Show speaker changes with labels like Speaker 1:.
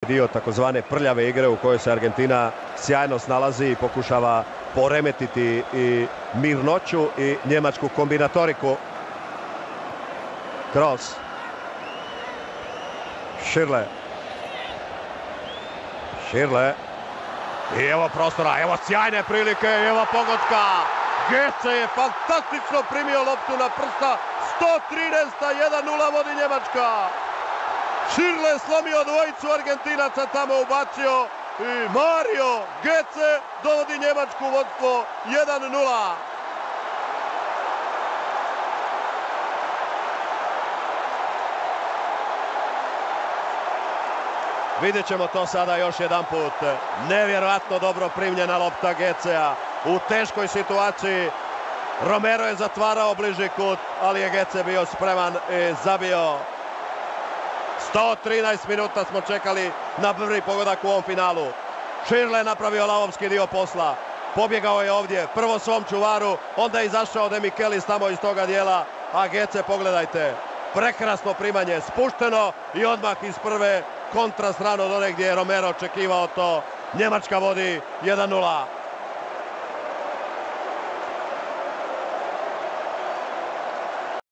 Speaker 1: dio takozvane prljave igre u kojoj se Argentina sjajno snalazi i pokušava poremetiti i mirnoću i njemačku kombinatoriku. Kroos. Schürrle. I evo prostora, evo sjajne prilike, evo pogotka. Götze je fantastično primio loptu na prsta. 113. 1:0 vodi Njemačka. Schürrle slomio dvojicu Argentinaca, tamo ubacio. I Mario Götze dovodi Njemačku u vodstvo 1:0. Vidjet ćemo to sada još jedan put. Nevjerojatno dobro primljena lopta Götzea u teškoj situaciji. Romero je zatvarao bliži kut, ali je Götze bio spreman i zabio. 113 minuta smo čekali na prvi pogodak u ovom finalu. Schürrle je napravio lavovski dio posla. Pobjegao je ovdje, prvo svom čuvaru, onda je izašao De Michelis tamo iz toga dijela. A Götze, pogledajte, prekrasno primanje, spušteno i odmah iz prve kontra stranu do negdje je Romero očekivao to. Njemačka vodi 1:0.